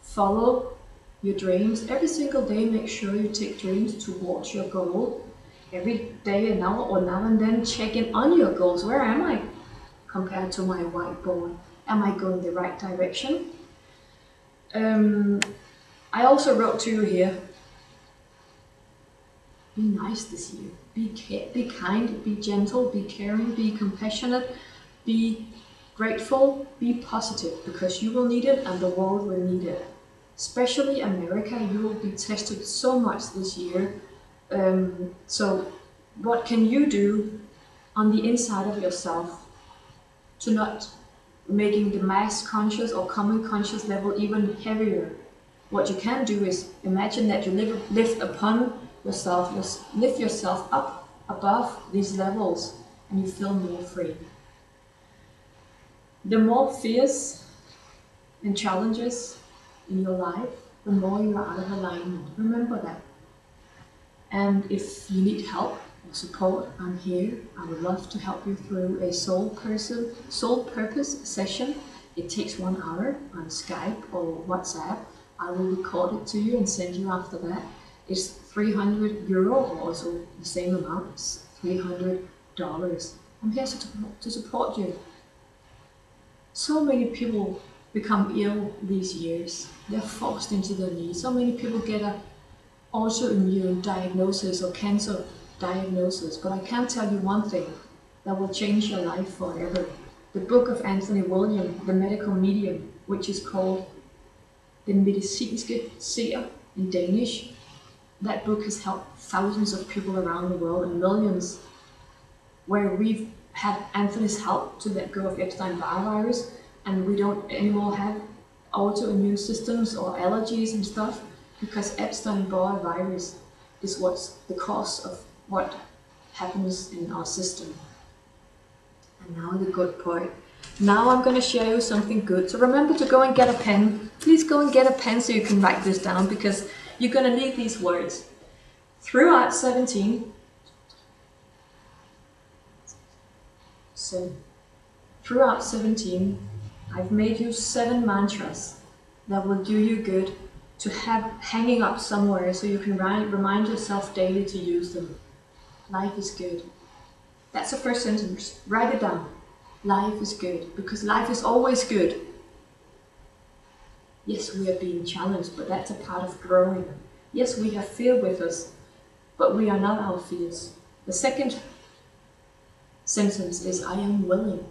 Follow your dreams. Every single day, make sure you take dreams towards your goal. Every day, now and then, check in on your goals. Where am I compared to my whiteboard? Am I going the right direction? I also wrote to you here, be nice this year. Be kind, be gentle, be caring, be compassionate, be grateful, be positive, because you will need it and the world will need it. Especially America, you will be tested so much this year. So what can you do on the inside of yourself to not making the mass conscious or common conscious level even heavier? What you can do is imagine that you lift upon yourself, lift yourself up above these levels, and you feel more free. The more fears and challenges in your life, the more you are out of alignment. Remember that. And if you need help or support, I'm here. I would love to help you through a soul purpose session. It takes 1 hour on Skype or WhatsApp. I will record it to you and send you after that. is €300, or also the same amount, it's $300. I'm here to support you. So many people become ill these years. They're forced into their knees. So many people get a autoimmune diagnosis or cancer diagnosis. But I can tell you one thing that will change your life forever. The book of Anthony William, The Medical Medium, which is called Den medicinske seer in Danish. That book has helped thousands of people around the world and millions, where we've had Anthony's help to let go of Epstein-Barr virus, and we don't anymore have autoimmune systems or allergies and stuff, because Epstein-Barr virus is what's the cause of what happens in our system. And now the good part. Now I'm going to share you something good. So remember to go and get a pen. Please go and get a pen so you can write this down, because you're going to need these words. Throughout 17, I've made you 7 mantras that will do you good to have hanging up somewhere so you can remind yourself daily to use them. Life is good. That's the first sentence. Write it down. Life is good, because life is always good. Yes, we are being challenged, but that's a part of growing. Yes, we have fear with us, but we are not our fears. The second sentence is, I am willing.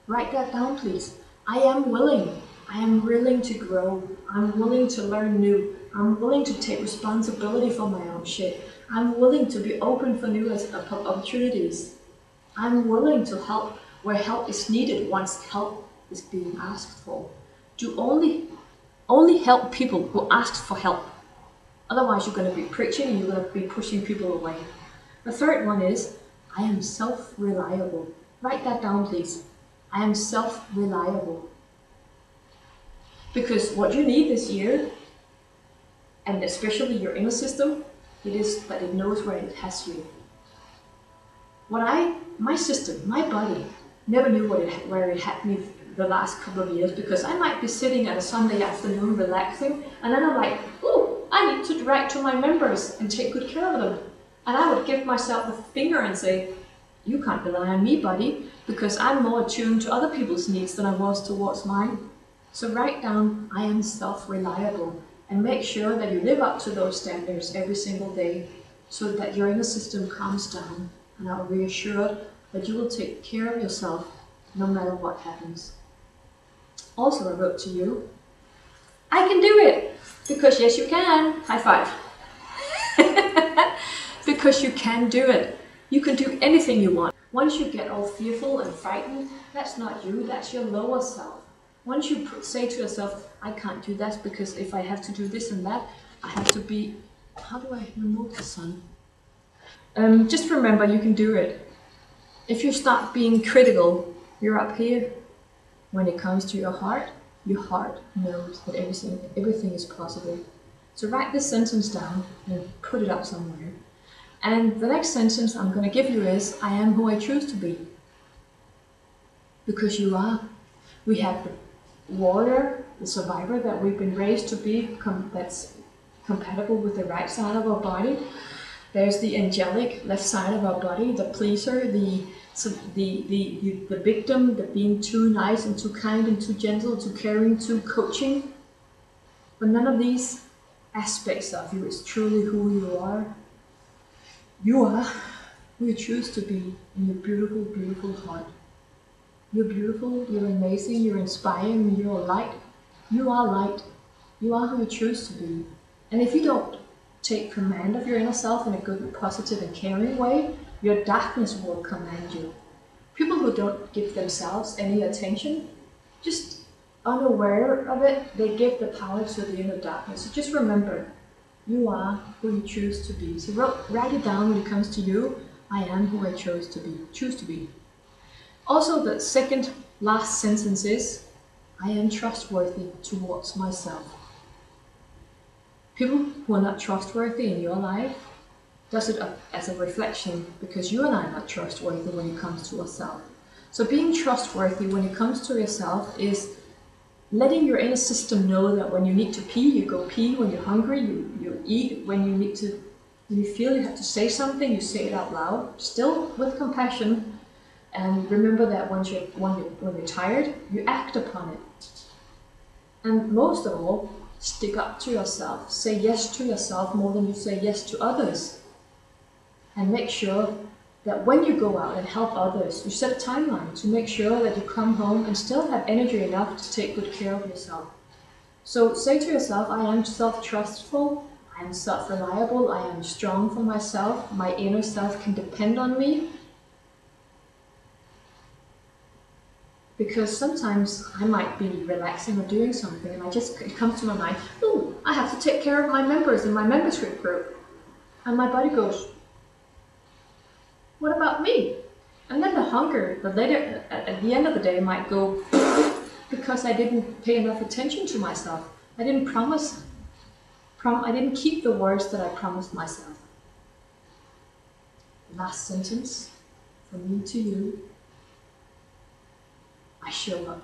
Write that down, please. I am willing. I am willing to grow. I'm willing to learn new. I'm willing to take responsibility for my own shit. I'm willing to be open for new opportunities. I'm willing to help where help is needed once help is being asked for. Do only help people who ask for help. Otherwise you're going to be preaching and you're going to be pushing people away. The third one is, I am self-reliable. Write that down, please. I am self-reliable. Because what you need this year, and especially your inner system, it is that it knows where it has you. My system, my body, never knew where it had me the last couple of years, because I might be sitting at a Sunday afternoon relaxing, and then I'm like, oh, I need to write to my members and take good care of them. And I would give myself the finger and say, you can't rely on me, buddy, because I'm more attuned to other people's needs than I was towards mine. So write down, I am self-reliable, and make sure that you live up to those standards every single day, so that your inner system calms down and are reassured that you will take care of yourself no matter what happens. Also, I wrote to you, I can do it, because yes you can. High five. Because you can do it. You can do anything you want. Once you get all fearful and frightened, that's not you, that's your lower self. Once you say to yourself, I can't do that because if I have to do this and that, I have to be... How do I remove the sun? Just remember, you can do it. If you start being critical, you're up here. When it comes to your heart knows that everything is possible. So write this sentence down and put it up somewhere. And the next sentence I'm going to give you is, I am who I choose to be. Because you are. We have the warrior, the survivor that we've been raised to be, that's compatible with the right side of our body. There's the angelic left side of our body, the pleaser, the victim, the being too nice and too kind and too gentle, too caring, too coaching. But none of these aspects of you is truly who you are. You are who you choose to be in your beautiful, beautiful heart. You're beautiful, you're amazing, you're inspiring, you're light. You are light. You are who you choose to be. And if you don't take command of your inner self in a good, positive and caring way, your darkness will command you. People who don't give themselves any attention, just unaware of it, they give the power to the inner darkness. So just remember, you are who you choose to be. So write it down when it comes to you. I am who I choose to be. Also, the second last sentence is, I am trustworthy towards myself. People who are not trustworthy in your life does it as a reflection, because you and I are not trustworthy when it comes to ourselves. So being trustworthy when it comes to yourself is letting your inner system know that when you need to pee, you go pee. When you're hungry, you eat. When you need to When you feel you have to say something, you say it out loud, still with compassion. And remember that when you're tired, you act upon it. And most of all, stick up to yourself. Say yes to yourself more than you say yes to others. And make sure that when you go out and help others, you set a timeline to make sure that you come home and still have energy enough to take good care of yourself. So say to yourself, I am self-trustful, I am self-reliable, I am strong for myself, my inner self can depend on me. Because sometimes I might be relaxing or doing something and it comes to my mind, oh, I have to take care of my members in my membership group. And my body goes, what about me? And then the hunger, at the end of the day, might go, because I didn't pay enough attention to myself. I didn't I didn't keep the words that I promised myself. Last sentence from me to you. I show up.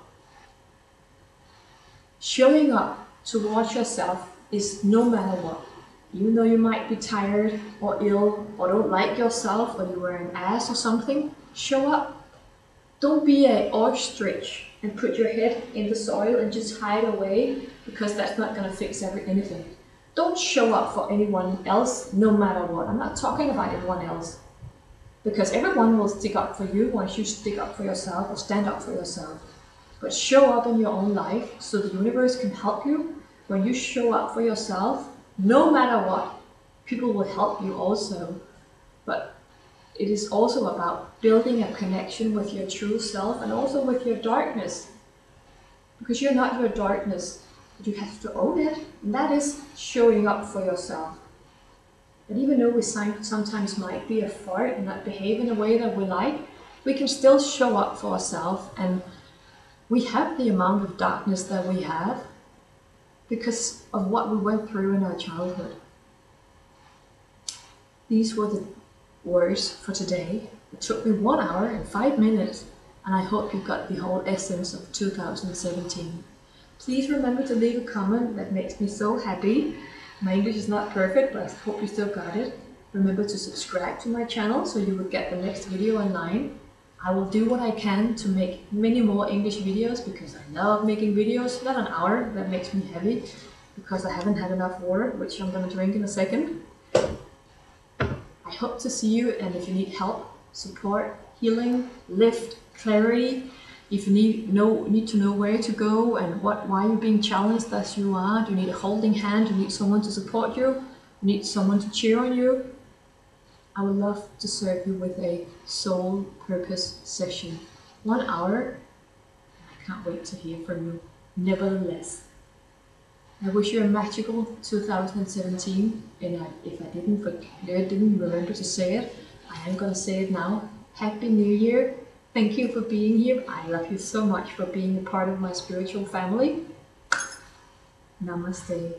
Showing up towards yourself is no matter what. Even though you might be tired or ill or don't like yourself or you were an ass or something, show up. Don't be an ostrich and put your head in the soil and just hide away, because that's not going to fix anything. Don't show up for anyone else no matter what. I'm not talking about anyone else, because everyone will stick up for you once you stick up for yourself or stand up for yourself. But show up in your own life so the universe can help you. When you show up for yourself, no matter what, people will help you also. But it is also about building a connection with your true self and also with your darkness. Because you're not your darkness, but you have to own it. And that is showing up for yourself. And even though we sometimes might be a fart and not behave in a way that we like, we can still show up for ourselves. And we have the amount of darkness that we have because of what we went through in our childhood. These were the words for today. It took me 1 hour and 5 minutes, and I hope you got the whole essence of 2017. Please remember to leave a comment. That makes me so happy. My English is not perfect, but I hope you still got it. Remember to subscribe to my channel so you will get the next video online. I will do what I can to make many more English videos because I love making videos. Not an hour, that makes me heavy because I haven't had enough water, which I'm going to drink in a second. I hope to see you, and if you need help, support, healing, lift, clarity, if you need to know where to go and why you're being challenged as you are, do you need a holding hand, do you need someone to support you, do you need someone to cheer on you, I would love to serve you with a soul purpose session. 1 hour. I can't wait to hear from you. Nevertheless, I wish you a magical 2017. And if I didn't remember to say it, I am going to say it now. Happy New Year. Thank you for being here. I love you so much for being a part of my spiritual family. Namaste.